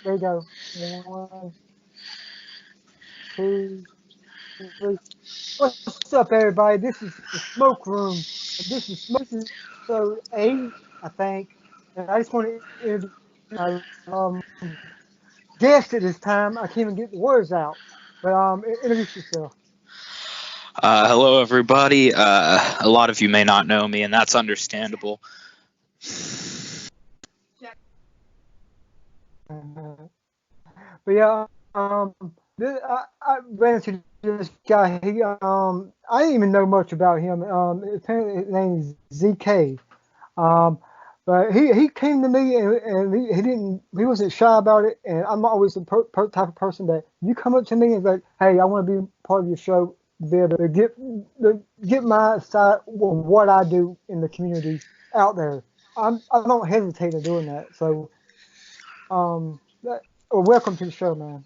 There you go. One, two, three. What's up, everybody? This is the Smoke Room. This is episode 8, I think. And I just want to introduce guest at this time. I can't even get the words out. But introduce yourself. Hello, everybody. A lot of you may not know me, and that's understandable. But yeah, I ran into this guy. I didn't even know much about him. Apparently his name is ZK. Um, but he came to me and he wasn't shy about it. And I'm always the type of person that you come up to me and like, hey, I want to be part of your show, to be able to get my side of what I do in the community out there. I don't hesitate in doing that. So welcome to the show, man.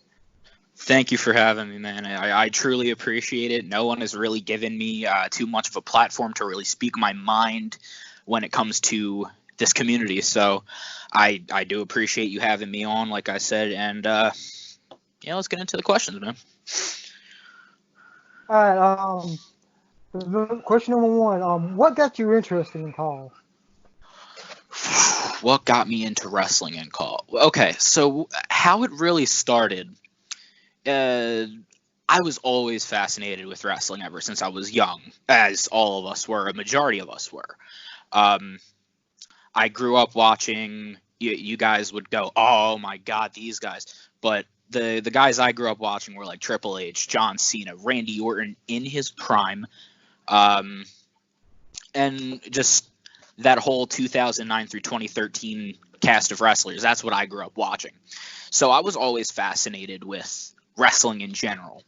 Thank you for having me, man. I truly appreciate it. No one has really given me too much of a platform to really speak my mind when it comes to this community. So I do appreciate you having me on, like I said. And, let's get into the questions, man. All right. Question number one. What got you interested in Call? What got me into wrestling and Call? Okay, so how it really started, I was always fascinated with wrestling ever since I was young, as all of us were, a majority of us were. I grew up watching, you guys would go, oh my God, these guys. But the guys I grew up watching were like Triple H, John Cena, Randy Orton in his prime, and just that whole 2009 through 2013 cast of wrestlers. That's what I grew up watching. So I was always fascinated with wrestling in general.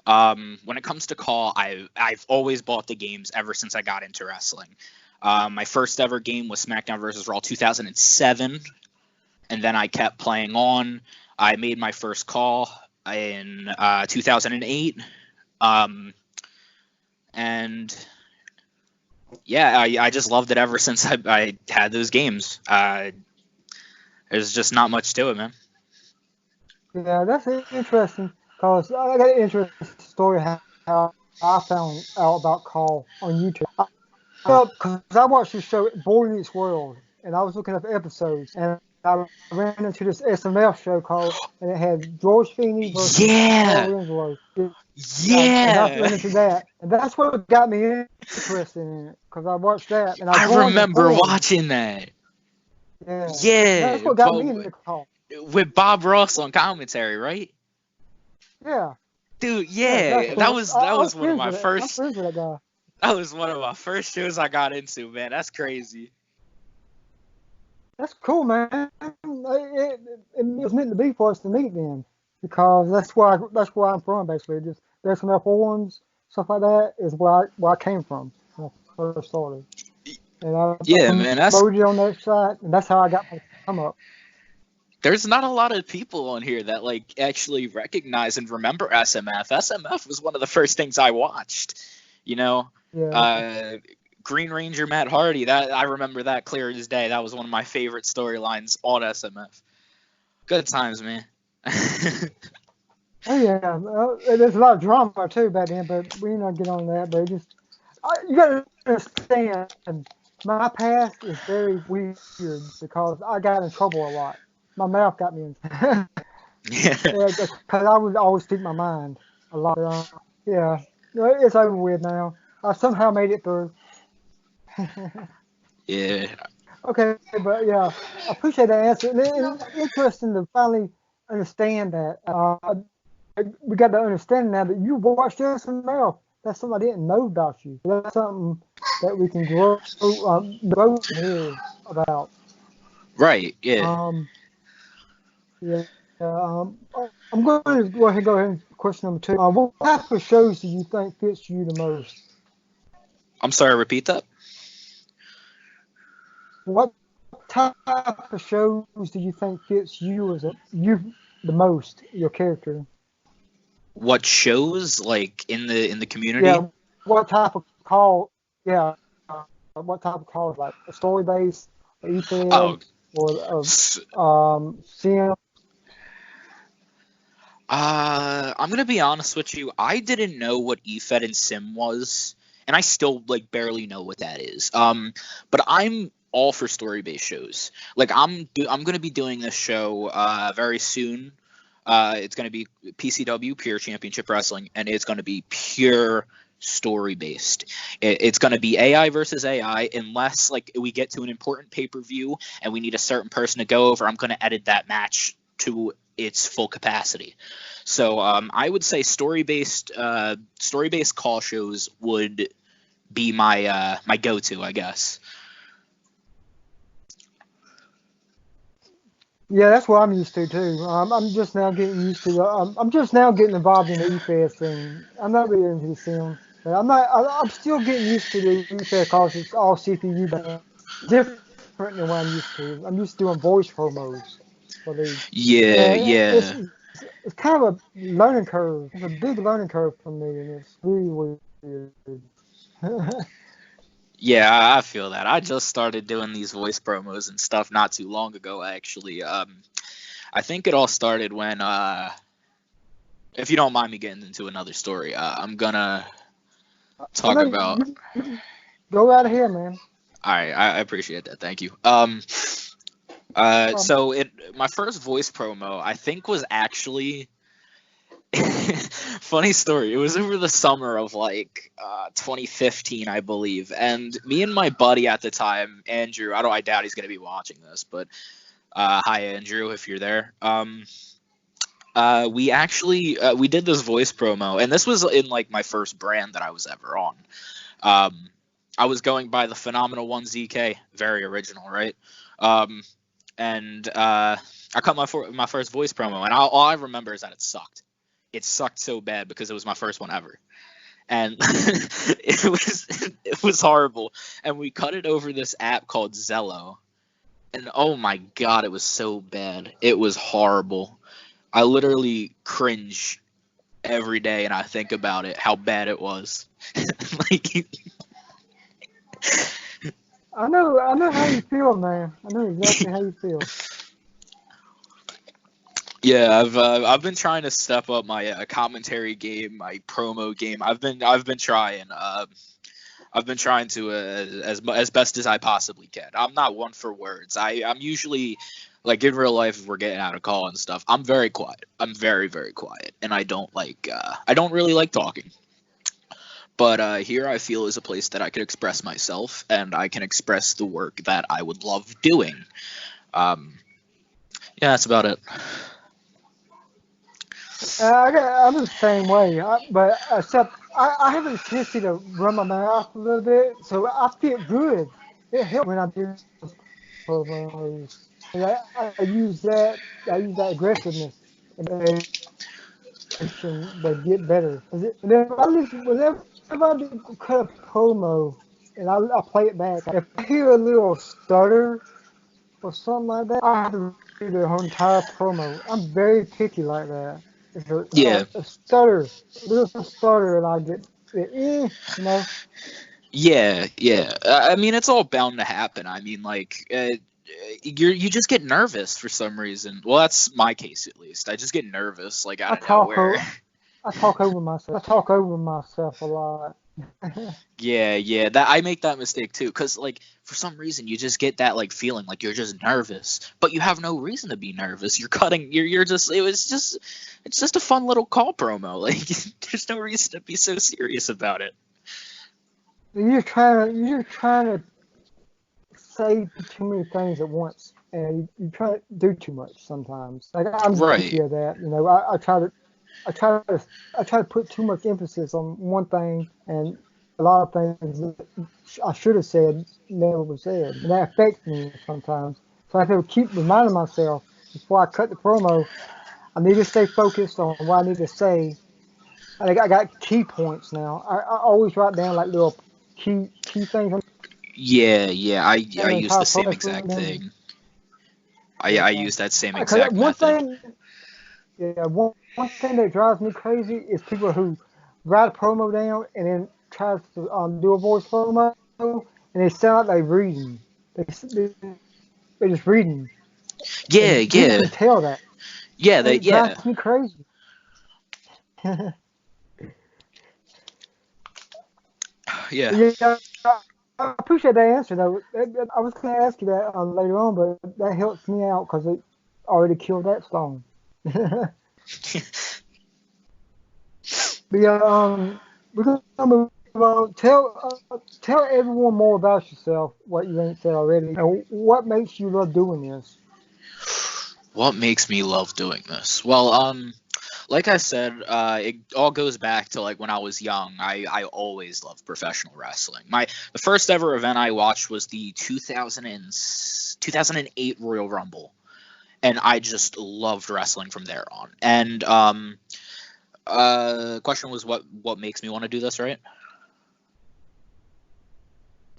When it comes to Call, I've always bought the games ever since I got into wrestling. My first ever game was SmackDown vs. Raw 2007, and then I kept playing on. I made my first Call in 2008, and yeah, I just loved it ever since I had those games. There's just not much to it, man. Yeah, that's interesting because I got an interesting story how I found out about Call on YouTube. Because I watched this show, Boy Meets World, and I was looking up episodes, and I ran into this SMF show called, and it had George Feeney versus Paul Winslow. And I ran into that, and that's what got me interested in it because I watched that, and I remember watching that. Yeah, that's what got me into Call. With Bob Ross on commentary, right? Yeah. Dude, yeah, exactly. that was one of my first. I'm friends with that guy. That was one of my first shows I got into, man. That's crazy. That's cool, man. It was meant to be for us to meet then, because that's where I'm from, basically. Just there's some forums, stuff like that is where I came from when I first started. And I man, that's on that site, and that's how I got my come up. There's not a lot of people on here that like actually recognize and remember SMF. SMF was one of the first things I watched. You know, Green Ranger Matt Hardy. That I remember that clear as day. That was one of my favorite storylines on SMF. Good times, man. Oh yeah, there's a lot of drama too back then, but we not get on that. But you gotta understand, my past is very weird because I got in trouble a lot. My mouth got me in. Yeah. Because I would always speak my mind a lot. Yeah, it's over with now. I somehow made it through. Yeah. Okay, but yeah, I appreciate that answer. It's interesting to finally understand that. We got to understand now that you watched SML. That's something I didn't know about you. That's something that we can grow here about. Right. Yeah. Yeah. I'm going to go ahead and question number 2. What type of shows do you think fits you the most? I'm sorry, repeat that. What type of shows do you think fits you the most, your character? What shows like in the community? Yeah. What type of call? Yeah. What type of call? Like a story based, or EPL, or CM? I'm gonna be honest with you. I didn't know what EFED and Sim was, and I still like barely know what that is. But I'm all for story-based shows. Like I'm gonna be doing this show very soon. It's gonna be PCW, Pure Championship Wrestling, and it's gonna be pure story-based. It's gonna be AI versus AI, unless like we get to an important pay-per-view and we need a certain person to go over. I'm gonna edit that match to its full capacity. So I would say story-based call shows would be my go-to, I guess. Yeah, that's what I'm used to too. I'm just now getting used to the. I'm just now getting involved in the EFS thing. I'm not really into the sim, but I'm not. I'm still getting used to the EFS because it's all CPU based. Different than what I'm used to. I'm used to doing voice promos for these, Yeah, and yeah, it's kind of a learning curve. It's a big learning curve for me, and it's really weird. yeah. I feel that. I just started doing these voice promos and stuff not too long ago, actually. I think it all started when, if you don't mind me getting into another story, I'm gonna I talk know about. you go out of here, man. All right, I appreciate that. Thank you. Um, So my first voice promo, I think, was actually funny story. It was over the summer of like 2015, I believe, and me and my buddy at the time, Andrew. I doubt he's gonna be watching this, but hi, Andrew, if you're there. We actually we did this voice promo, and this was in like my first brand that I was ever on. Um, I was going by the Phenomenal One ZK, very original, right? Um, and I cut my first voice promo, and all I remember is that it sucked. It sucked so bad because it was my first one ever, and it was horrible. And we cut it over this app called Zello, and oh my god, it was so bad. It was horrible. I literally cringe every day, and I think about it how bad it was. Like, I know how you feel, man. I know exactly how you feel. yeah, I've been trying to step up my commentary game, my promo game. I've been trying. I've been trying to as best as I possibly can. I'm not one for words. I'm usually like in real life if we're getting out of call and stuff. I'm very quiet. I'm very quiet, and I don't really like talking. But here I feel is a place that I could express myself and I can express the work that I would love doing. Um, yeah, that's about it. I'm the same way, but except I have a tendency to run my mouth a little bit, so I feel good. It helps when I do promos. And I use that. I use that aggressiveness and they get better. Whenever I do cut a promo and I play it back, if I hear a little stutter or something like that, I have to read the whole entire promo. I'm very picky like that. It's Yeah, a stutter, a little stutter, and I get you know. yeah. I mean, it's all bound to happen. I mean, like, you just get nervous for some reason. Well, that's my case at least. I just get nervous, like out I of talk nowhere. o- I talk over myself. I talk over myself a lot. Yeah. That I make that mistake too, cause like for some reason you just get that like feeling like you're just nervous, but you have no reason to be nervous. You're cutting. You're just. It's just a fun little call promo. Like there's no reason to be so serious about it. You're trying to say too many things at once, and you try to do too much sometimes. Like I'm guilty Right. of that. You know, I try to, I try to put too much emphasis on one thing, and a lot of things that I should have said never was said, and that affects me sometimes. So I have to keep reminding myself before I cut the promo. I need to stay focused on what I need to say. I got key points now. I always write down like little key things Yeah. I on the use the entire same promo. exact Then thing. yeah, I use that same because exact one method. thing, yeah, one thing that drives me crazy is people who write a promo down and then try to do a voice promo and they sound like they're reading. They're just reading, Yeah, and people yeah, can tell that, yeah. and That it yeah. drives me crazy. Yeah. Yeah, I appreciate that answer though. I was going to ask you that later on, but that helps me out because it already killed that stone. But yeah, we're gonna move on. Tell everyone more about yourself. What you ain't said already. And what makes you love doing this? What makes me love doing this? Well, like I said, it all goes back to like when I was young. I always loved professional wrestling. The first ever event I watched was the 2008 Royal Rumble, and I just loved wrestling from there on. And question was what makes me want to do this, right?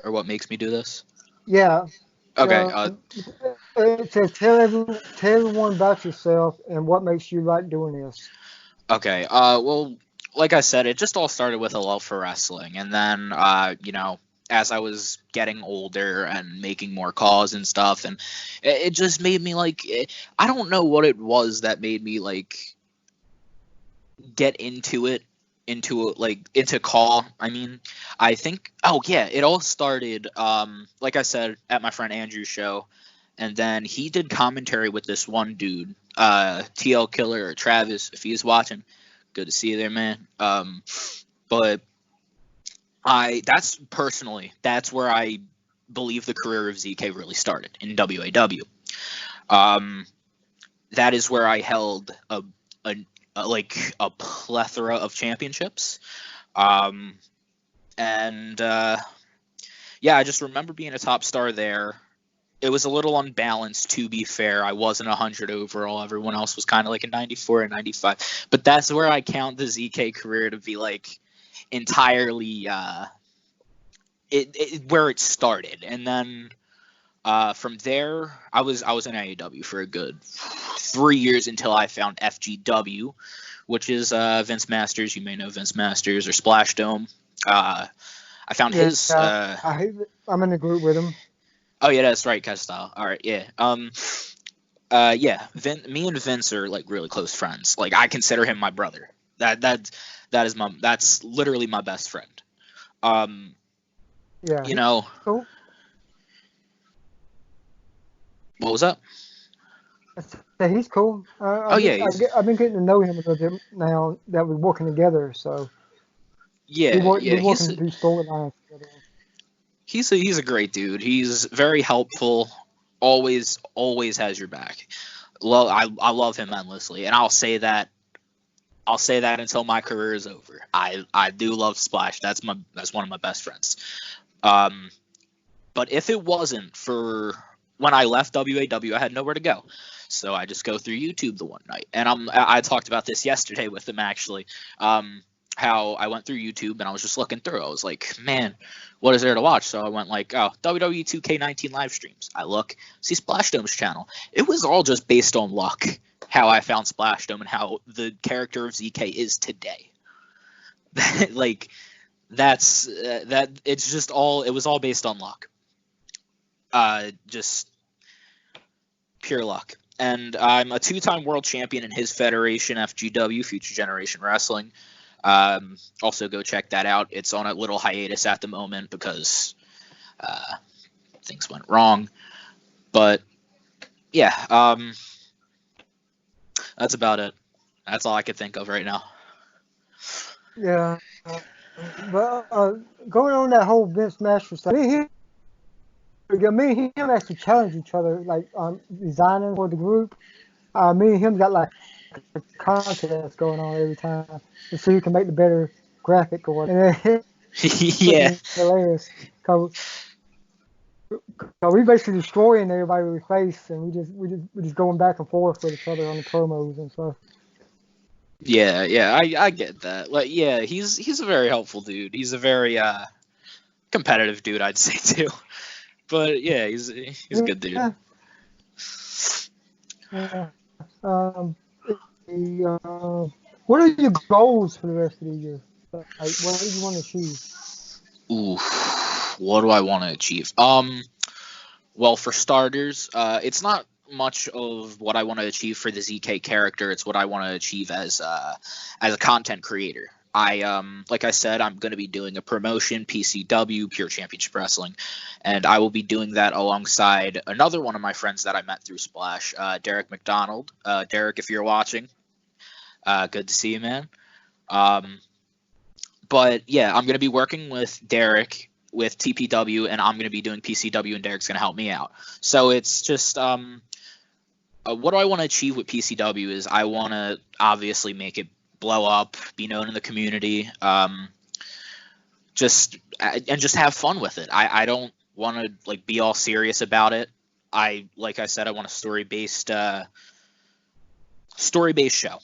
Or what makes me do this? Yeah. Okay. It says tell everyone about yourself and what makes you like doing this. Okay. Well, like I said, it just all started with a love for wrestling, and then as I was getting older and making more calls and stuff, and it just made me like I don't know what it was that made me like get into call. I mean, I think it all started like I said at my friend Andrew's show, and then he did commentary with this one dude, TL Killer or Travis, if he's watching. Good to see you there, man. But that's where I believe the career of ZK really started, in WAW. That is where I held a plethora of championships. And I just remember being a top star there. It was a little unbalanced, to be fair. I wasn't 100 overall. Everyone else was kind of like a 94 and 95. But that's where I count the ZK career to be like entirely where it started. And then from there, I was in AEW for a good 3 years until I found FGW, which is Vince Masters. You may know Vince Masters or Splash Dome. I found his. I'm in a group with him. Oh yeah, that's right, Catch Style. All right, yeah. Me and Vince are like really close friends. Like I consider him my brother. That's literally my best friend. Cool. What was that? He's cool. I've been getting to know him a little bit now that we're working together. So we're working through storylines together. He's a great dude. He's very helpful. Always has your back. I love him endlessly, and I'll say that until my career is over. I do love Splash. That's one of my best friends. But if it wasn't for when I left WAW, I had nowhere to go. So I just go through YouTube the one night, and I talked about this yesterday with him actually. How I went through YouTube and I was just looking through. I was like, man, what is there to watch? So I went like, WWE 2K19 live streams. I look, see Splashdome channel. It was all just based on luck, how I found Splashdome and how the character of ZK is today. Like, it was all based on luck. Just pure luck. And I'm a 2-time world champion in his federation, FGW, Future Generation Wrestling. Also go check that out. It's on a little hiatus at the moment because things went wrong. But yeah, that's about it. That's all I could think of right now. Yeah. But going on that whole Vince Masters stuff, me and him actually challenge each other, like designing for the group. Me and him got like a contest going on every time to see who can make the better graphic or whatever. Yeah. Hilarious. Cause we basically destroying everybody we face, and we just going back and forth with each other on the promos and stuff. Yeah, I get that. Like, yeah, he's a very helpful dude. He's a very competitive dude, I'd say too. But yeah, he's a good dude. Yeah. What are your goals for the rest of the year? Like, what do you want to achieve? Ooh, what do I want to achieve? Well, for starters, it's not much of what I want to achieve for the ZK character. It's what I want to achieve as a content creator. Like I said, I'm going to be doing a promotion, PCW, Pure Championship Wrestling, and I will be doing that alongside another one of my friends that I met through Splash, Derek McDonald. Derek, if you're watching, good to see you, man. But yeah, I'm going to be working with Derek with TPW, and I'm going to be doing PCW, and Derek's going to help me out. So it's just what do I want to achieve with PCW is I want to obviously make it blow up, be known in the community, just have fun with it. I don't want to like be all serious about it. Like I said, I want a story-based show,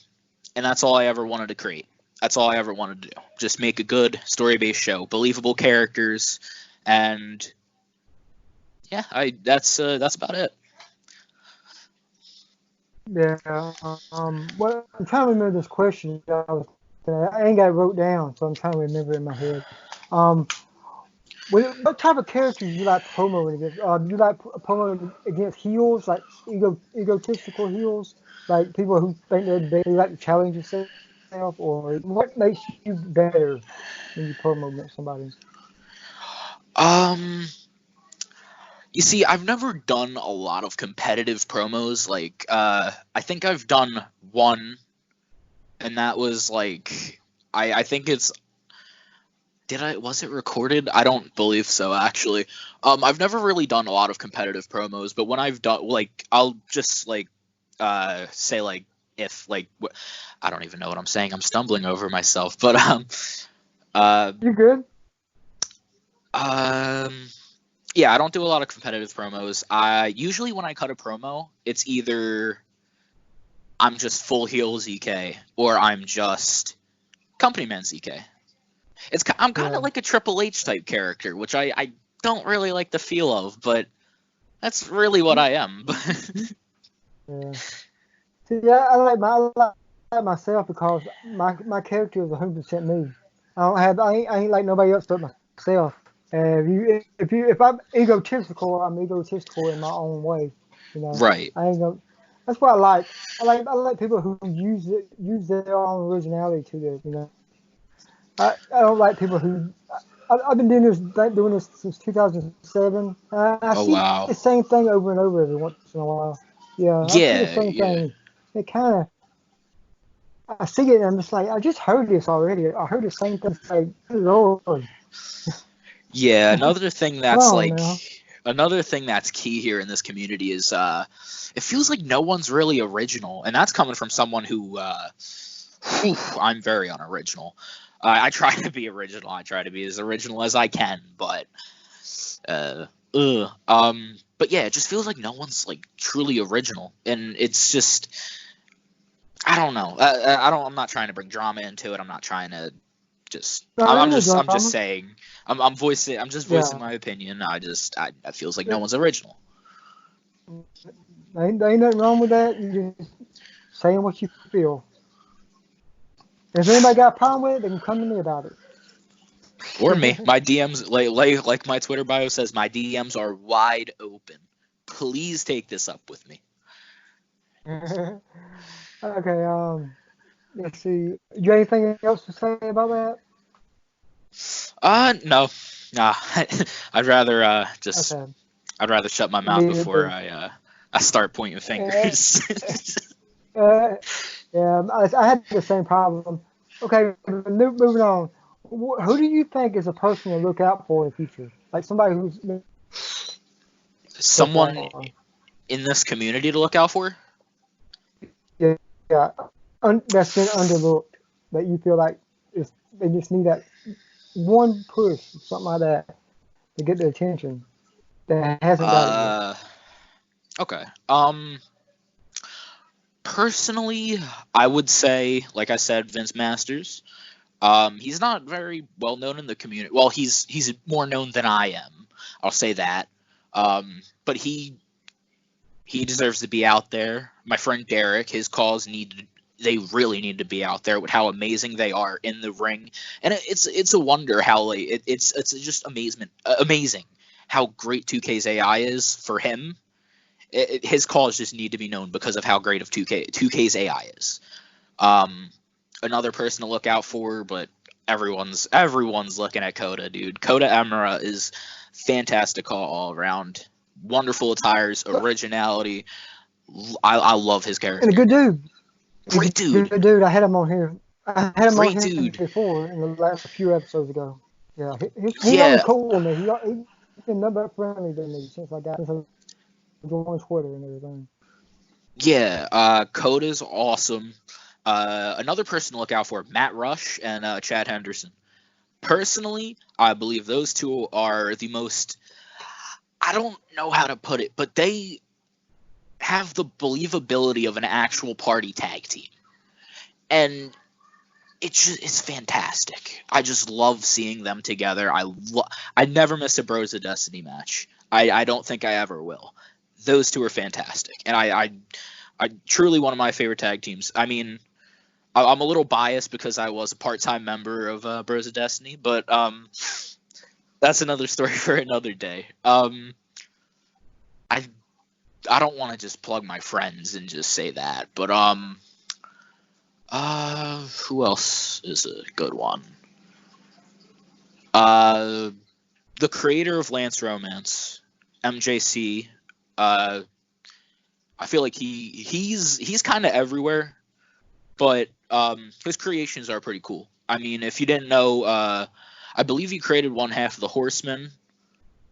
and that's all I ever wanted to create. That's all I ever wanted to do. Just make a good story-based show, believable characters, and yeah, that's about it. Yeah. Well, I'm trying to remember this question. I ain't got it wrote down, so I'm trying to remember it in my head. What type of characters do you like promoting against? Do you like promoting against heels, like egotistical heels, like people who think they like to challenge yourself, or what makes you better when you promote against somebody? You see, I've never done a lot of competitive promos. Like, I think I've done one, and that was like, I think it's. Was it recorded? I don't believe so, actually. I've never really done a lot of competitive promos, but when I've done, like, I'll just, like, say, like, if, like, I don't even know what I'm saying. I'm stumbling over myself, but, You good? Yeah, I don't do a lot of competitive promos. Usually when I cut a promo, it's either I'm just full heel ZK or I'm just company man ZK. I'm kind of like a Triple H type character, which I don't really like the feel of, but that's really what I am. Yeah. See, yeah, I like myself because my character is 100% me. I ain't like nobody else but myself. And if I'm egotistical, I'm egotistical in my own way. You know. Right. I ain't gonna. That's what I like. I like people who use their own originality to this. You know. I don't like people who. I've been doing this since 2007. I Oh, see wow. the same thing over and over every once in a while. Yeah, I see the Yeah, same yeah. thing. It kind of. I see it and I'm just like, I just heard this already. I heard the same thing. It's like, good Lord. Yeah, another thing Come that's on like now. another thing that's key here in this community is it feels like no one's really original, and that's coming from someone who I'm very unoriginal. I try to be original. I try to be as original as I can, but but yeah, it just feels like no one's like truly original, and it's just I don't know. I'm not trying to bring drama into it. I'm not trying to just. No, I'm ain't no just drama. saying. I'm voicing. I'm just voicing Yeah. my opinion. It feels like no one's original. Ain't nothing wrong with that. You just saying what you feel. If anybody got a problem with it, they can come to me about it. Or me. My DMs, like my Twitter bio says, my DMs are wide open. Please take this up with me. Okay. Let's see. You got anything else to say about that? No. Nah. I'd rather Okay. I'd rather shut my mouth Me before either. I start pointing fingers. Yeah, I had the same problem. Okay, moving on. Who do you think is a person to look out for in the future? Like somebody who's Someone in this community to look out for? yeah, that's been underlooked. That you feel like they just need that one push, something like that, to get their attention. That hasn't got it yet. Okay. Personally, I would say, like I said, Vince Masters. He's not very well known in the community. Well, he's more known than I am. I'll say that. But he deserves to be out there. My friend Derek, his calls they really need to be out there with how amazing they are in the ring, and it's a wonder how like it's just amazing how great 2K's AI is for him. his calls just need to be known because of how great of 2K's AI is. Another person to look out for, but everyone's looking at Coda, dude. Coda Emira is fantastic all around. Wonderful attires, originality. I love his character. And a good dude. Great dude. Good dude. I had him on here. I had him Great on here dude. before in the last few episodes ago. Yeah, he's only cool with me. He's been nothing but friendly to me since I joined Twitter and everything. Yeah, Coda's awesome. Another person to look out for, Matt Rush and Chad Henderson. Personally, I believe those two are the most, I don't know how to put it, but they have the believability of an actual party tag team. And it's fantastic. I just love seeing them together. I never miss a Bros of Destiny match. I don't think I ever will. Those two are fantastic. And I truly one of my favorite tag teams. I mean, I'm a little biased because I was a part-time member of Bros of Destiny, but that's another story for another day. I don't want to just plug my friends and just say that, but who else is a good one? The creator of Lance Romance, MJC. I feel like he's kind of everywhere, but his creations are pretty cool. I mean, if you didn't know, I believe he created one half of the Horsemen,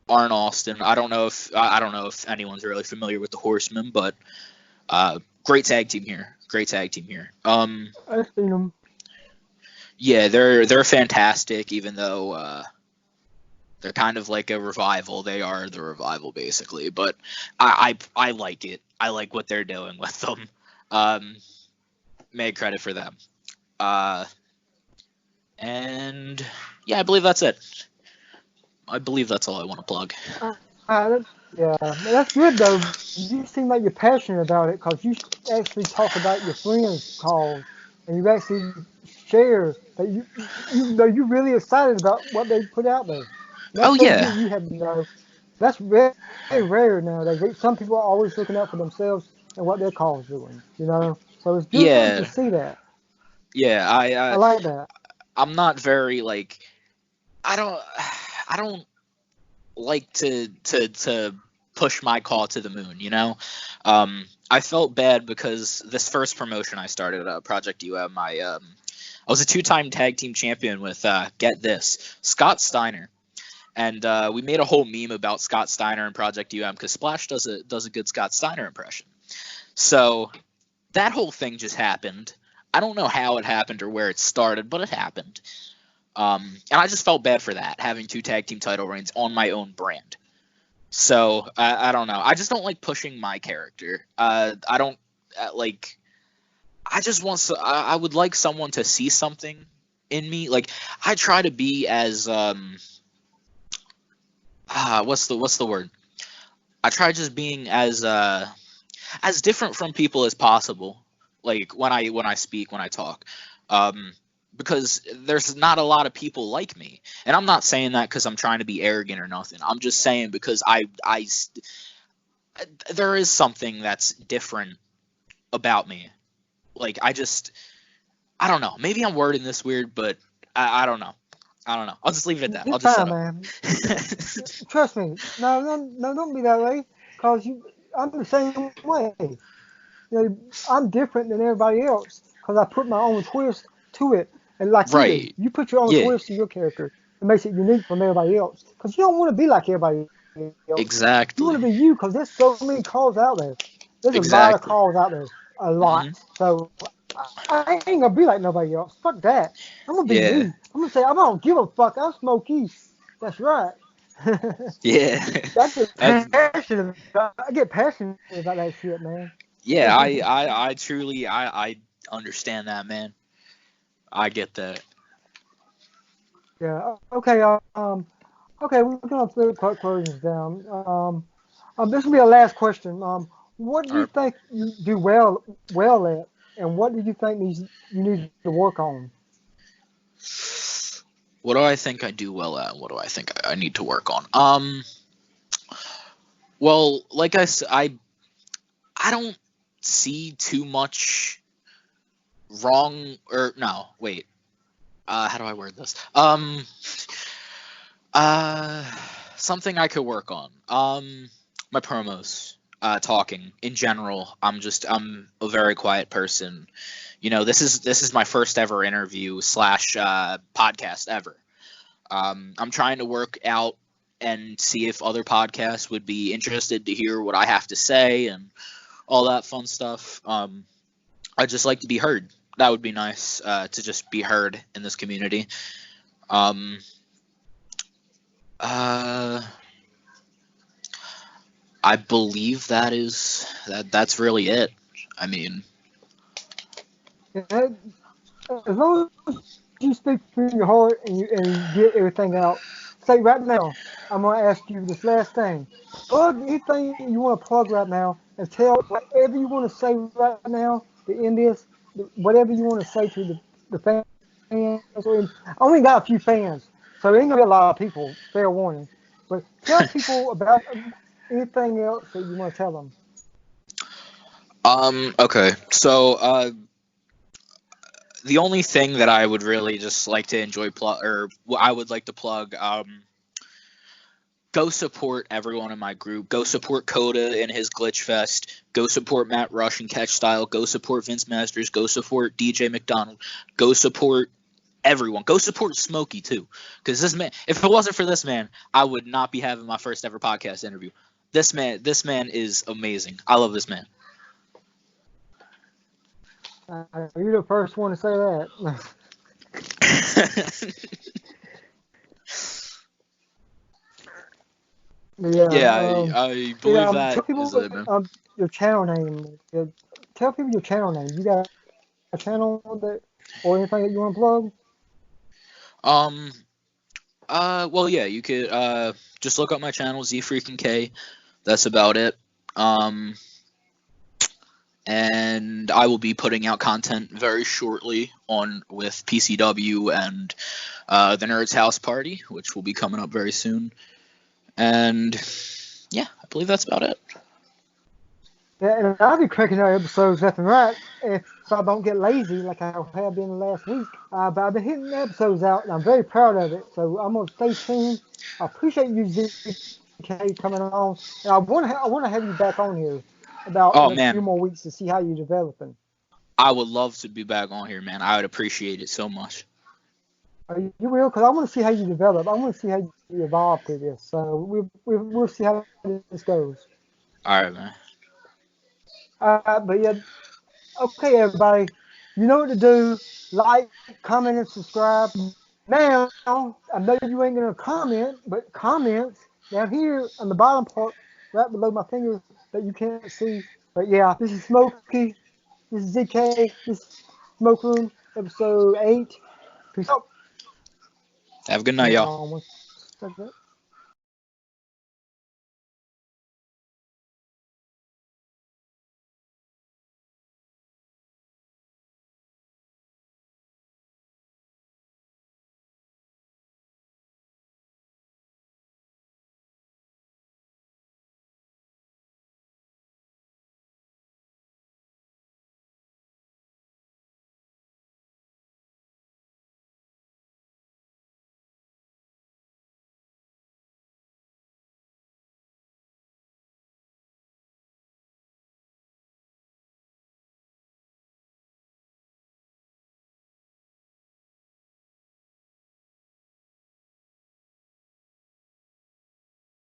Arn Austin. I don't know if anyone's really familiar with the Horsemen, but great tag team here. I've seen them. Yeah, they're fantastic. Even though they're kind of like a revival, they are the revival basically. But I like it. I like what they're doing with them. Made credit for them. And yeah, I believe that's it. I believe that's all I want to plug. That's good though. You seem like you're passionate about it because you actually talk about your friends' calls and you actually share that you're really excited about what they put out there. That's yeah. You have that's very, very rare nowadays. Some people are always looking out for themselves and what their calls doing. So it's good to see that. Yeah, I like that. I'm not very like I don't like to push my call to the moon, I felt bad because this first promotion I started at Project UM, I was a 2-time tag team champion with get this, Scott Steiner, and we made a whole meme about Scott Steiner and Project UM because Splash does a good Scott Steiner impression. So that whole thing just happened. I don't know how it happened or where it started, but it happened. And I just felt bad for that, having 2 tag team title reigns on my own brand. So I don't know. I just don't like pushing my character. I don't like. I just want. I would like someone to see something in me. Like I try to be as what's the word? I try just being as different from people as possible. Like when I speak, when I talk. Because there's not a lot of people like me. And I'm not saying that because I'm trying to be arrogant or nothing. I'm just saying because there is something that's different about me. Like, I don't know. Maybe I'm wording this weird, but I don't know. I'll just leave it at that. I'll just shut up. Man. Trust me. No, don't be that way. Because I'm the same way. I'm different than everybody else because I put my own twist to it. And like right. you put your own twist to your character. It makes it unique from everybody else. Because you don't want to be like everybody else. Exactly. You want to be you because there's so many calls out there. There's a lot of calls out there. A lot. Mm-hmm. So I ain't going to be like nobody else. Fuck that. I'm going to be me. I'm going to say, I don't give a fuck. I'm Smokey. That's right. Yeah. I get passionate about that shit, man. Yeah, I truly I understand that, man. I get that. Yeah. Okay. Okay. We're gonna put questions down. This will be our last question. What do you think you do well at, and what do you think you need to work on? What do I think I do well at? What do I think I need to work on? Well, like I said, I don't see too much wrong, or no, wait. How do I word this? Something I could work on. My promos, talking in general. I'm a very quiet person. This is my first ever interview / podcast ever. I'm trying to work out and see if other podcasts would be interested to hear what I have to say and all that fun stuff. I'd just like to be heard. That would be nice, to just be heard in this community. I believe that's really it. I mean, As long as you speak from your heart and you get everything out. Say right now, I'm gonna ask you this last thing. Plug anything you want to plug right now, and tell whatever you want to say right now to end this. Whatever you want to say to the fans. I only got a few fans, so there ain't gonna be a lot of people. Fair warning. But tell people about anything else that you want to tell them. Okay. So, the only thing that I would really just like to I would like to plug, go support everyone in my group. Go support Coda and his Glitch Fest. Go support Matt Rush and Catch Style. Go support Vince Masters. Go support DJ McDonald. Go support everyone. Go support Smokey too, because this man. If it wasn't for this man, I would not be having my first ever podcast interview. This man is amazing. I love this man. You're the first one to say that. I believe that tell people, is it, man. Your channel name. Tell people your channel name. You got a channel or anything that you want to plug? Well, yeah, you could just look up my channel, ZFreakinK. That's about it. And I will be putting out content very shortly with PCW and the Nerds House Party, which will be coming up very soon. And yeah, I believe that's about it. Yeah, and I'll be cracking out episodes left and right if I don't get lazy like I have been last week. But I've been hitting episodes out, and I'm very proud of it. So I'm gonna stay tuned. I appreciate you, ZK, coming on, and I want to have you back on here about a few more weeks to see how you're developing. I would love to be back on here, man. I would appreciate it so much. You will, because I want to see how you develop. I want to see how you evolve through this. So we'll see how this goes. All right, man. But yeah, okay, everybody. You know what to do. Like, comment, and subscribe. Now, I know you ain't going to comment, but comments down here on the bottom part, right below my finger that you can't see. But yeah, this is Smokey. This is ZK. This is Smoke Room, episode 8. Peace out. Have a good night, y'all.